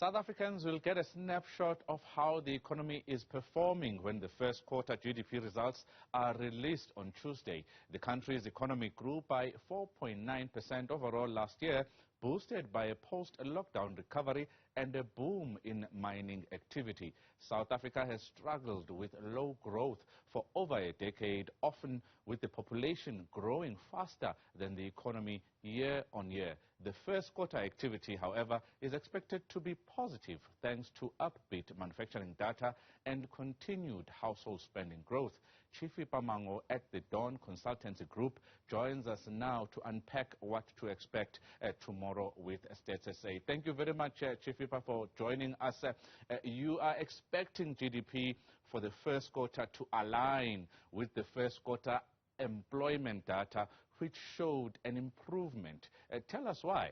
South Africans will get a snapshot of how the economy is performing when the first quarter GDP results are released on Tuesday. The country's economy grew by 4.9% overall last year, boosted by a post-lockdown recovery and a boom in mining activity. South Africa has struggled with low growth for over a decade, often with the population growing faster than the economy year on year. The first quarter activity, however, is expected to be positive thanks to upbeat manufacturing data and continued household spending growth. Chifipa Mhango at the Dawn Consultancy Group joins us now to unpack what to expect tomorrow with Stats SA. Thank you very much, Chifipa, for joining us. You are expecting GDP for the first quarter to align with the first quarter employment data, which showed an improvement. Tell us why.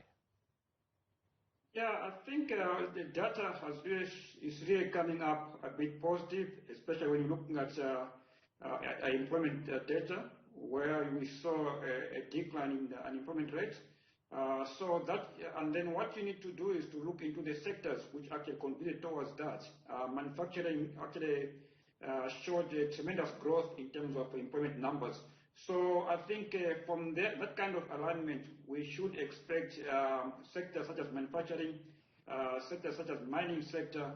Yeah, I think the data is really coming up a bit positive, especially when you're looking at employment data, where we saw a decline in the unemployment rate. And then what you need to do is to look into the sectors which actually contributed towards that. Manufacturing actually showed a tremendous growth in terms of employment numbers. So I think from that kind of alignment, we should expect sectors such as manufacturing, sectors such as mining sector,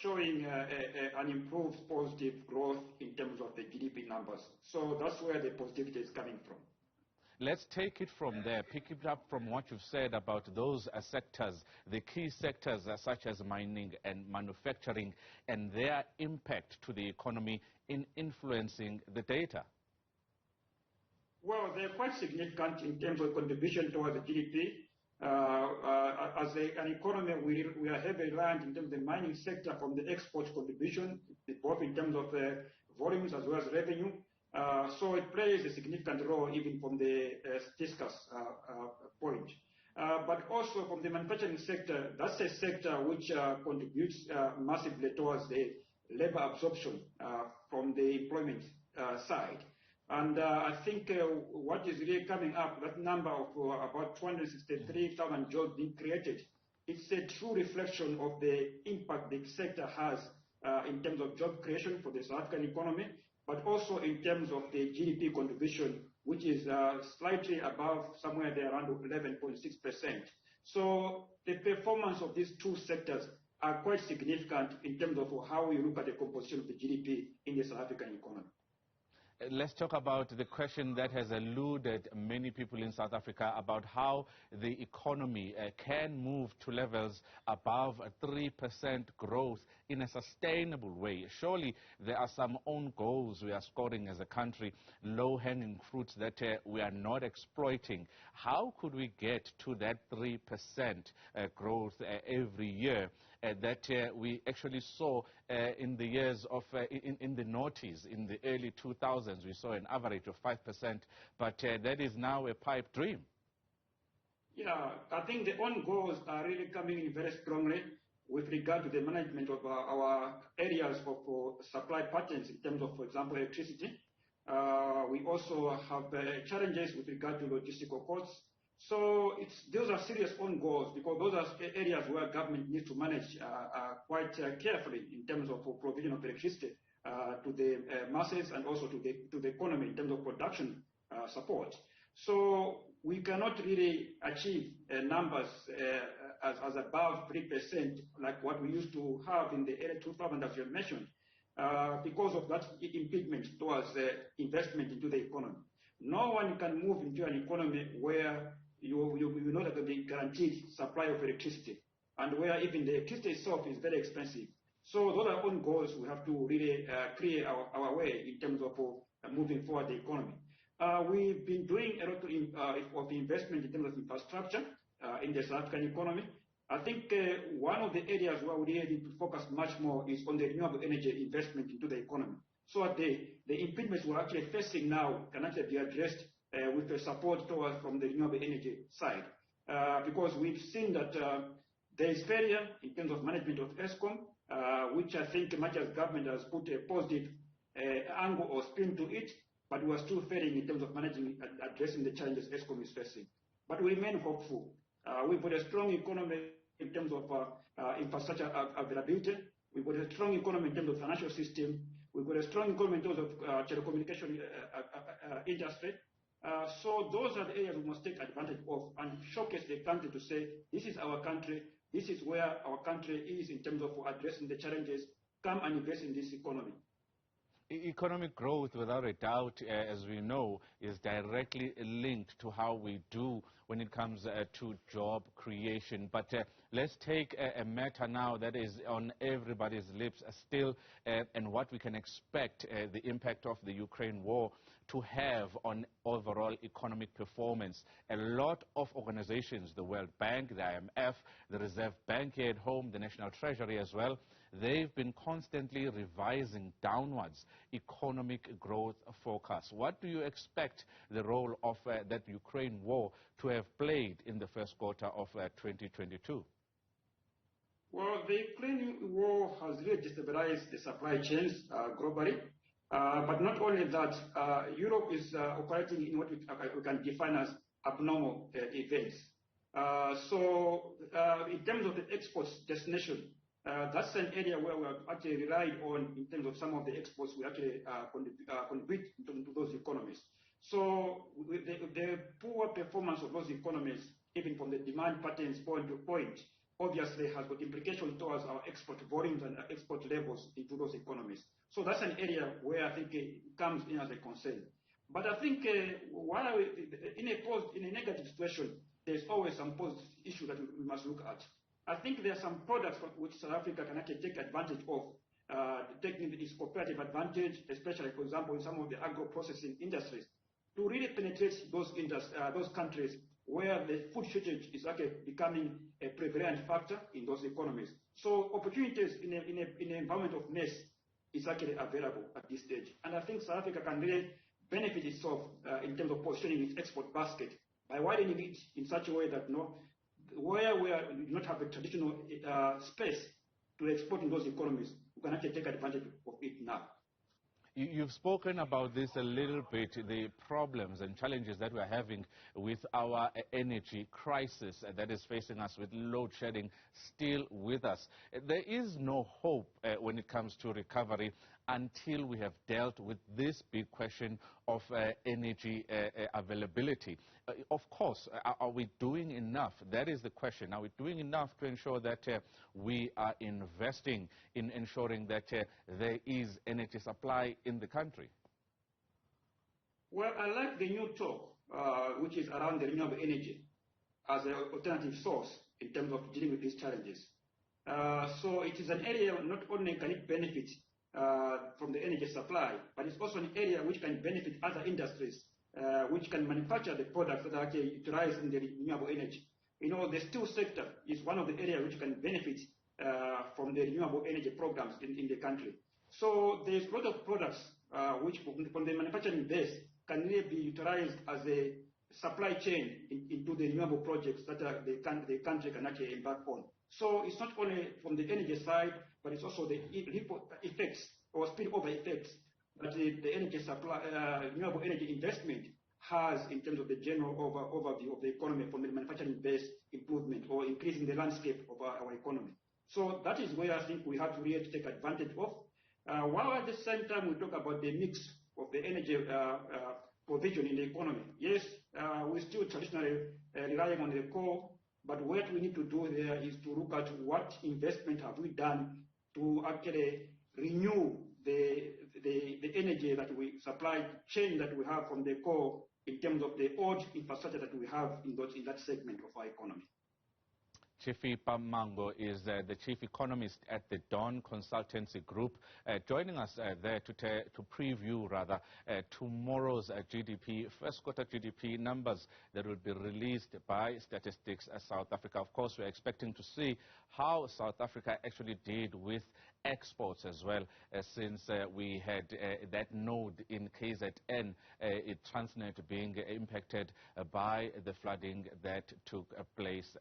showing an improved positive growth in terms of the GDP numbers. So that's where the positivity is coming from. Let's take it from there, pick it up from what you've said about those sectors, the key sectors such as mining and manufacturing, and their impact to the economy in influencing the data. Well, they're quite significant in terms of contribution towards the GDP. As an economy, we are heavily reliant in terms of the mining sector from the export contribution, both in terms of volumes as well as revenue. So it plays a significant role even from the statistics point. But also from the manufacturing sector, that's a sector which contributes massively towards the labor absorption from the employment side. And I think what is really coming up, that number of about 263,000 jobs being created, it's a true reflection of the impact the sector has in terms of job creation for the South African economy, but also in terms of the GDP contribution, which is slightly above, somewhere there around 11.6%. So the performance of these two sectors are quite significant in terms of how we look at the composition of the GDP in the South African economy. Let's talk about the question that has eluded many people in South Africa about how the economy can move to levels above 3% growth in a sustainable way. Surely there are some own goals we are scoring as a country, low-hanging fruits that we are not exploiting. How could we get to that 3% growth every year that we actually saw in the years of, in the noughties, in the early 2000s? We saw an average of 5%, but that is now a pipe dream. Yeah, I think the own goals are really coming in very strongly with regard to the management of our areas of supply patterns in terms of, for example, electricity. We also have challenges with regard to logistical costs. So those are serious own goals because those are areas where government needs to manage quite carefully in terms of provision of electricity to the masses and also to the economy in terms of production support. So we cannot really achieve numbers as above 3% like what we used to have in the early 2000s, as you mentioned, because of that impediment towards investment into the economy. No one can move into an economy where you know that the guaranteed supply of electricity and where even the electricity itself is very expensive. So those are own goals we have to really create our way in terms of moving forward the economy. We've been doing a lot of investment in terms of infrastructure in the South African economy. I think one of the areas where we really need to focus much more is on the renewable energy investment into the economy. So the impediments we're actually facing now can actually be addressed with the support from the renewable energy side. Because we've seen that there is failure in terms of management of ESCOM, which I think much as government has put a positive angle or spin to it, but we are still failing in terms of managing and addressing the challenges ESCOM is facing. But we remain hopeful. We've got a strong economy in terms of infrastructure availability. We've got a strong economy in terms of financial system. We've got a strong economy in terms of telecommunication industry. So those are the areas we must take advantage of and showcase the country to say, this is our country, this is where our country is in terms of addressing the challenges. Come and invest in this economy. Economic growth, without a doubt, as we know, is directly linked to how we do when it comes to job creation. But let's take a matter now that is on everybody's lips still, and what we can expect the impact of the Ukraine war to have on overall economic performance. A lot of organizations, the World Bank, the IMF, the Reserve Bank here at home, the National Treasury as well, they've been constantly revising downwards economic growth forecasts. What do you expect the role of that Ukraine war to have played in the first quarter of 2022? Well, the Ukraine war has really destabilized the supply chains globally. But not only that, Europe is operating in what we can define as abnormal events. So in terms of the exports destination, that's an area where we have actually relied on in terms of some of the exports we actually contribute to those economies. So the poor performance of those economies, even from the demand patterns point to point, obviously has got implications towards our export volumes and export levels into those economies. So that's an area where I think it comes in as a concern. But I think while in a negative situation, there's always some positive issue that we must look at. I think there are some products which South Africa can actually take advantage of, taking its comparative advantage, especially, for example, in some of the agro-processing industries, to really penetrate those countries where the food shortage is actually becoming a prevalent factor in those economies. So opportunities in an environment of mess is actually available at this stage. And I think South Africa can really benefit itself in terms of positioning its export basket by widening it in such a way that where we do not have a traditional space to export in those economies, we can actually take advantage of it now. You've spoken about this a little bit, the problems and challenges that we're having with our energy crisis that is facing us, with load shedding still with us. There is no hope when it comes to recovery until we have dealt with this big question of energy availability. Of course, are we doing enough? That is the question. Are we doing enough to ensure that we are investing in ensuring that there is energy supply in the country? Well, I like the new talk, which is around the renewable energy as an alternative source in terms of dealing with these challenges. So it is an area not only can it benefit from the energy supply, but it's also an area which can benefit other industries, which can manufacture the products that are actually utilized in the renewable energy. You know, the steel sector is one of the areas which can benefit from the renewable energy programs in the country. So there's a lot of products which from the manufacturing base can really be utilized as a supply chain into the renewable projects that the country can actually embark on. So it's not only from the energy side, but it's also the effects or spillover effects that the energy supply, renewable energy investment has in terms of the general overview of the economy from the manufacturing base improvement or increasing the landscape of our economy. So that is where I think we have to really take advantage of. While at the same time we talk about the mix of the energy provision in the economy. Yes, we're still traditionally relying on the coal, but what we need to do there is to look at what investment have we done to actually renew the energy that we supply chain that we have from the coal in terms of the old infrastructure that we have in that segment of our economy. Chifipa Mhango is the chief economist at the Dawn Consultancy Group, joining us there to preview tomorrow's GDP, first quarter GDP numbers that will be released by Statistics South Africa. Of course, we're expecting to see how South Africa actually did with exports as well, since we had that node in KZN, Transnet being impacted by the flooding that took place